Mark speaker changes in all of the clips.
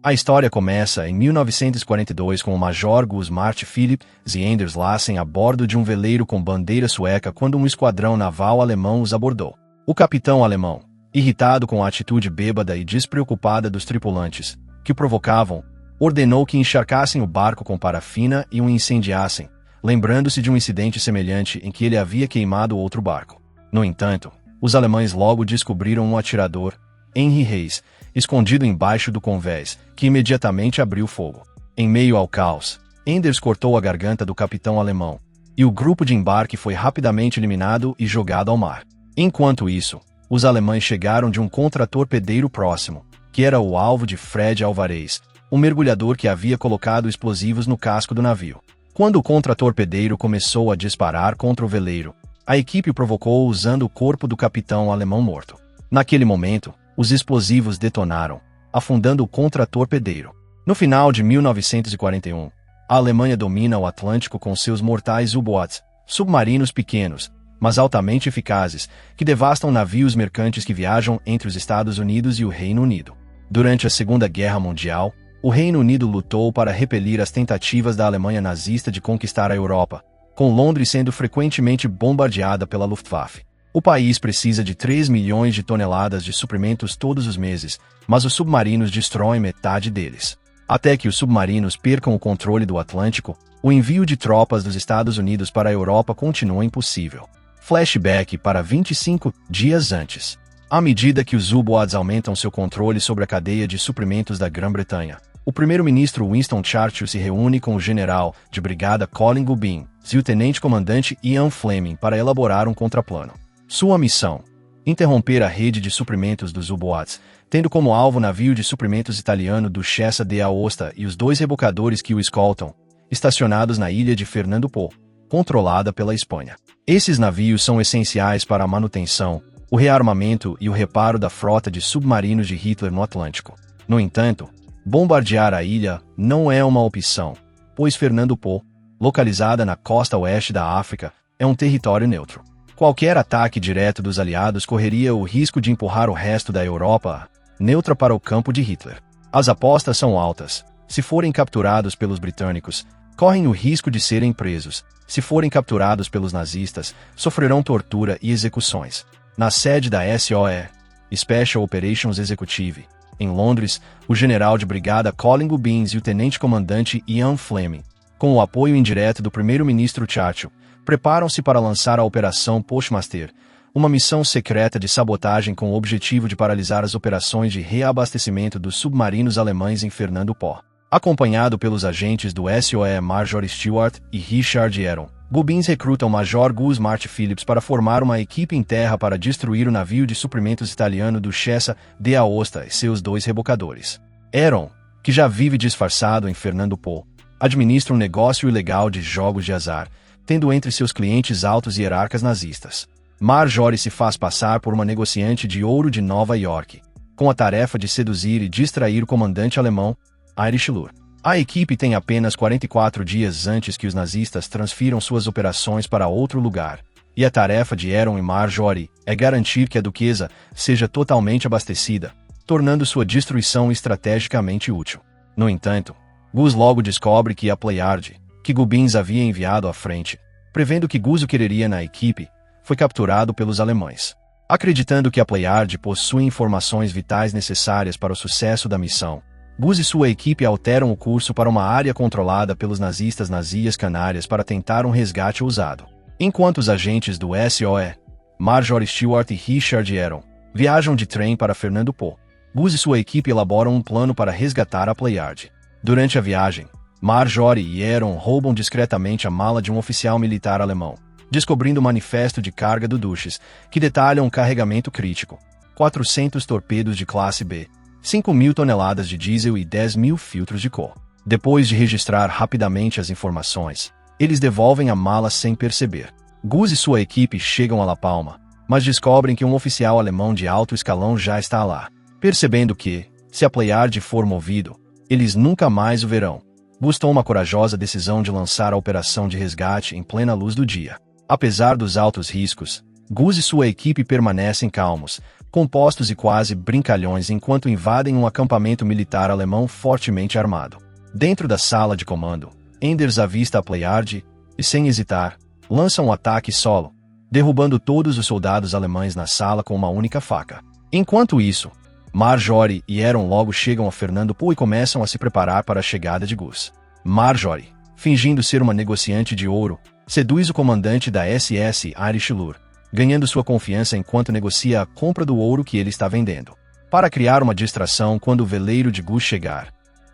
Speaker 1: A história começa em 1942 com o Major Gus Mart Philip e Anders Lassen a bordo de um veleiro com bandeira sueca quando um esquadrão naval alemão os abordou. O capitão alemão, irritado com a atitude bêbada e despreocupada dos tripulantes, que o provocavam, ordenou que encharcassem o barco com parafina e o incendiassem, lembrando-se de um incidente semelhante em que ele havia queimado outro barco. No entanto, os alemães logo descobriram um atirador, Henry Reis, escondido embaixo do convés, que imediatamente abriu fogo. Em meio ao caos, Anders cortou a garganta do capitão alemão, e o grupo de embarque foi rapidamente eliminado e jogado ao mar. Enquanto isso, os alemães chegaram de um contratorpedeiro próximo, que era o alvo de Fred Alvarez, um mergulhador que havia colocado explosivos no casco do navio. Quando o contratorpedeiro começou a disparar contra o veleiro, a equipe provocou usando o corpo do capitão alemão morto. Naquele momento, os explosivos detonaram, afundando o contratorpedeiro. No final de 1941, a Alemanha domina o Atlântico com seus mortais U-boats, submarinos pequenos, mas altamente eficazes, que devastam navios mercantes que viajam entre os Estados Unidos e o Reino Unido. Durante a Segunda Guerra Mundial, o Reino Unido lutou para repelir as tentativas da Alemanha nazista de conquistar a Europa, com Londres sendo frequentemente bombardeada pela Luftwaffe. O país precisa de 3 milhões de toneladas de suprimentos todos os meses, mas os submarinos destroem metade deles. Até que os submarinos percam o controle do Atlântico, o envio de tropas dos Estados Unidos para a Europa continua impossível. Flashback para 25 dias antes. À medida que os U-boats aumentam seu controle sobre a cadeia de suprimentos da Grã-Bretanha, o primeiro-ministro Winston Churchill se reúne com o general de brigada Colin Gubin e o tenente-comandante Ian Fleming para elaborar um contraplano. Sua missão: interromper a rede de suprimentos dos U-boats, tendo como alvo o navio de suprimentos italiano Duchessa de Aosta e os 2 rebocadores que o escoltam, estacionados na ilha de Fernando Poo, controlada pela Espanha. Esses navios são essenciais para a manutenção, o rearmamento e o reparo da frota de submarinos de Hitler no Atlântico. No entanto, bombardear a ilha não é uma opção, pois Fernando Poo, localizada na costa oeste da África, é um território neutro. Qualquer ataque direto dos aliados correria o risco de empurrar o resto da Europa neutra para o campo de Hitler. As apostas são altas. Se forem capturados pelos britânicos, correm o risco de serem presos. Se forem capturados pelos nazistas, sofrerão tortura e execuções. Na sede da SOE, Special Operations Executive, em Londres, o general de brigada Colin Gubin e o tenente-comandante Ian Fleming, com o apoio indireto do primeiro-ministro Churchill, preparam-se para lançar a Operação Postmaster, uma missão secreta de sabotagem com o objetivo de paralisar as operações de reabastecimento dos submarinos alemães em Fernando Poo. Acompanhado pelos agentes do SOE Marjorie Stewart e Richard Aron, Gubin recruta o Major Gus Mart Phillips para formar uma equipe em terra para destruir o navio de suprimentos italiano Duchessa de Aosta e seus 2 rebocadores. Aron, que já vive disfarçado em Fernando Poo, administra um negócio ilegal de jogos de azar, tendo entre seus clientes altos hierarcas nazistas. Marjorie se faz passar por uma negociante de ouro de Nova York, com a tarefa de seduzir e distrair o comandante alemão, Heinrich Lühr. A equipe tem apenas 44 dias antes que os nazistas transfiram suas operações para outro lugar, e a tarefa de Aron e Marjorie é garantir que a duquesa seja totalmente abastecida, tornando sua destruição estrategicamente útil. No entanto, Gus logo descobre que a Pleiade, que Gubin havia enviado à frente, prevendo que Gus o quereria na equipe, foi capturado pelos alemães. Acreditando que a Pleiade possui informações vitais necessárias para o sucesso da missão, Gus e sua equipe alteram o curso para uma área controlada pelos nazistas nas Ilhas Canárias para tentar um resgate ousado. Enquanto os agentes do SOE, Marjorie Stewart e Richard Aron, viajam de trem para Fernando Poo, Gus e sua equipe elaboram um plano para resgatar a Pleiade. Durante a viagem, Marjorie e Aron roubam discretamente a mala de um oficial militar alemão, descobrindo o manifesto de carga do Duchess, que detalha um carregamento crítico: 400 torpedos de classe B, 5.000 toneladas de diesel e 10.000 filtros de coal. Depois de registrar rapidamente as informações, eles devolvem a mala sem perceber. Gus e sua equipe chegam a La Palma, mas descobrem que um oficial alemão de alto escalão já está lá. Percebendo que, se a Pleiade for movido, eles nunca mais o verão, Gus toma a corajosa decisão de lançar a operação de resgate em plena luz do dia. Apesar dos altos riscos, Gus e sua equipe permanecem calmos, compostos e quase brincalhões enquanto invadem um acampamento militar alemão fortemente armado. Dentro da sala de comando, Enders avista a Pleiade e, sem hesitar, lança um ataque solo, derrubando todos os soldados alemães na sala com uma única faca. Enquanto isso, Marjorie e Aaron logo chegam a Fernando Po e começam a se preparar para a chegada de Gus. Marjorie, fingindo ser uma negociante de ouro, seduz o comandante da SS Irish Lure, ganhando sua confiança enquanto negocia a compra do ouro que ele está vendendo. Para criar uma distração quando o veleiro de Gus chegar,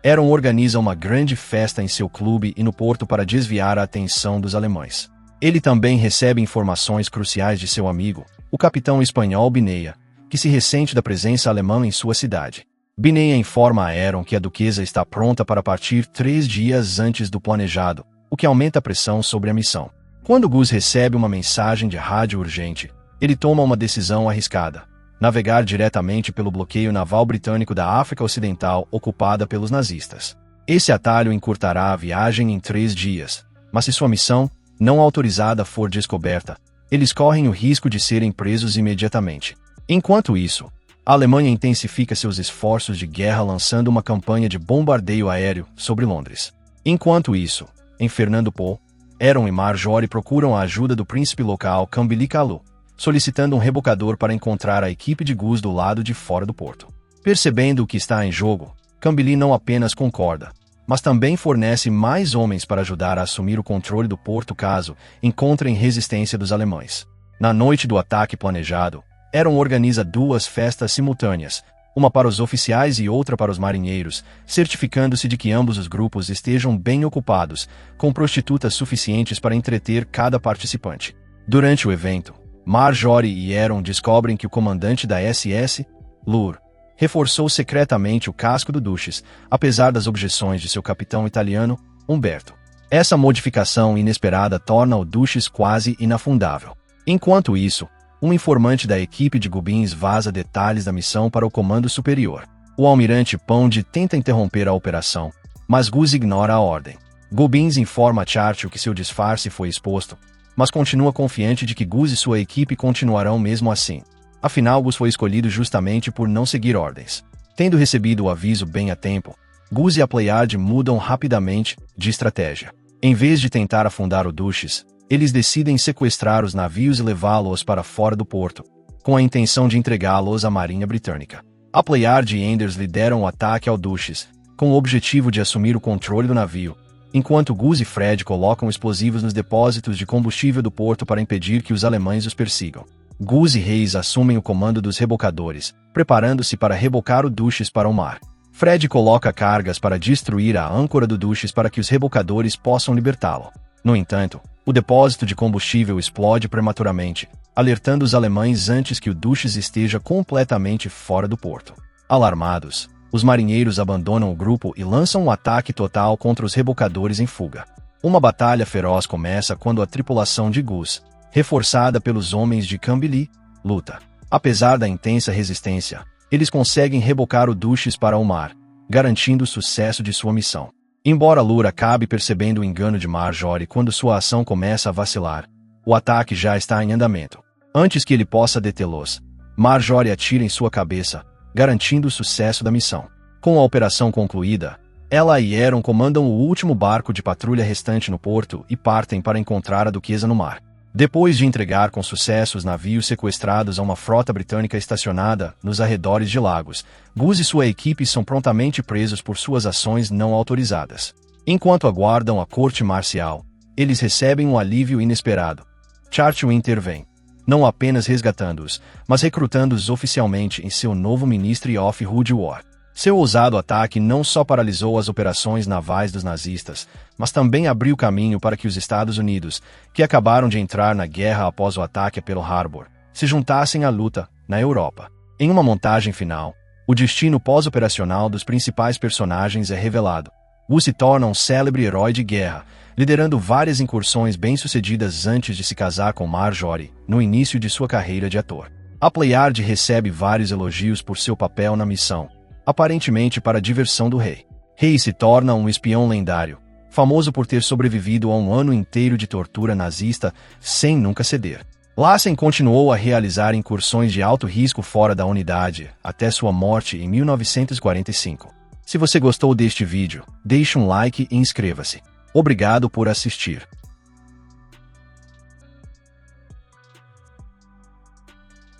Speaker 1: Aaron organiza uma grande festa em seu clube e no porto para desviar a atenção dos alemães. Ele também recebe informações cruciais de seu amigo, o capitão espanhol Bineia, que se ressente da presença alemã em sua cidade. Bineia informa a Aaron que a duquesa está pronta para partir 3 dias antes do planejado, o que aumenta a pressão sobre a missão. Quando Gus recebe uma mensagem de rádio urgente, ele toma uma decisão arriscada: navegar diretamente pelo bloqueio naval britânico da África Ocidental ocupada pelos nazistas. Esse atalho encurtará a viagem em 3 dias, mas se sua missão, não autorizada, for descoberta, eles correm o risco de serem presos imediatamente. Enquanto isso, a Alemanha intensifica seus esforços de guerra lançando uma campanha de bombardeio aéreo sobre Londres. Enquanto isso, em Fernando Po, Aaron e Marjorie procuram a ajuda do príncipe local Cambili Kalu, solicitando um rebocador para encontrar a equipe de Gus do lado de fora do porto. Percebendo o que está em jogo, Cambili não apenas concorda, mas também fornece mais homens para ajudar a assumir o controle do porto caso encontrem resistência dos alemães. Na noite do ataque planejado, Aaron organiza 2 festas simultâneas, uma para os oficiais e outra para os marinheiros, certificando-se de que ambos os grupos estejam bem ocupados, com prostitutas suficientes para entreter cada participante. Durante o evento, Marjorie e Aaron descobrem que o comandante da SS, Lure, reforçou secretamente o casco do Duchess, apesar das objeções de seu capitão italiano, Umberto. Essa modificação inesperada torna o Duchess quase inafundável. Enquanto isso, um informante da equipe de Gubbins vaza detalhes da missão para o comando superior. O almirante Pound tenta interromper a operação, mas Gus ignora a ordem. Gubbins informa a Churchill que seu disfarce foi exposto, mas continua confiante de que Gus e sua equipe continuarão mesmo assim. Afinal, Gus foi escolhido justamente por não seguir ordens. Tendo recebido o aviso bem a tempo, Gus e a Pleiade mudam rapidamente de estratégia. Em vez de tentar afundar o Duchess, eles decidem sequestrar os navios e levá-los para fora do porto, com a intenção de entregá-los à Marinha Britânica. A Pleiade e Enders lideram o ataque ao Duchess, com o objetivo de assumir o controle do navio, enquanto Gus e Fred colocam explosivos nos depósitos de combustível do porto para impedir que os alemães os persigam. Gus e Hayes assumem o comando dos rebocadores, preparando-se para rebocar o Duchess para o mar. Fred coloca cargas para destruir a âncora do Duchess para que os rebocadores possam libertá-lo. No entanto, o depósito de combustível explode prematuramente, alertando os alemães antes que o Duchess esteja completamente fora do porto. Alarmados, os marinheiros abandonam o grupo e lançam um ataque total contra os rebocadores em fuga. Uma batalha feroz começa quando a tripulação de Gus, reforçada pelos homens de Cambili, luta. Apesar da intensa resistência, eles conseguem rebocar o Duchess para o mar, garantindo o sucesso de sua missão. Embora Lure acabe percebendo o engano de Marjorie quando sua ação começa a vacilar, o ataque já está em andamento. Antes que ele possa detê-los, Marjorie atira em sua cabeça, garantindo o sucesso da missão. Com a operação concluída, ela e Aaron comandam o último barco de patrulha restante no porto e partem para encontrar a duquesa no mar. Depois de entregar com sucesso os navios sequestrados a uma frota britânica estacionada nos arredores de Lagos, Gus e sua equipe são prontamente presos por suas ações não autorizadas. Enquanto aguardam a corte marcial, eles recebem um alívio inesperado. Churchill intervém, não apenas resgatando-os, mas recrutando-os oficialmente em seu novo Ministry of Hood War. Seu ousado ataque não só paralisou as operações navais dos nazistas, mas também abriu caminho para que os Estados Unidos, que acabaram de entrar na guerra após o ataque a Pearl Harbor, se juntassem à luta na Europa. Em uma montagem final, o destino pós-operacional dos principais personagens é revelado. Gus se torna um célebre herói de guerra, liderando várias incursões bem-sucedidas antes de se casar com Marjorie, no início de sua carreira de ator. A Pleiade recebe vários elogios por seu papel na missão, aparentemente para a diversão do rei. Hayes se torna um espião lendário, famoso por ter sobrevivido a um ano inteiro de tortura nazista sem nunca ceder. Lassen continuou a realizar incursões de alto risco fora da unidade, até sua morte em 1945. Se você gostou deste vídeo, deixe um like e inscreva-se. Obrigado por assistir.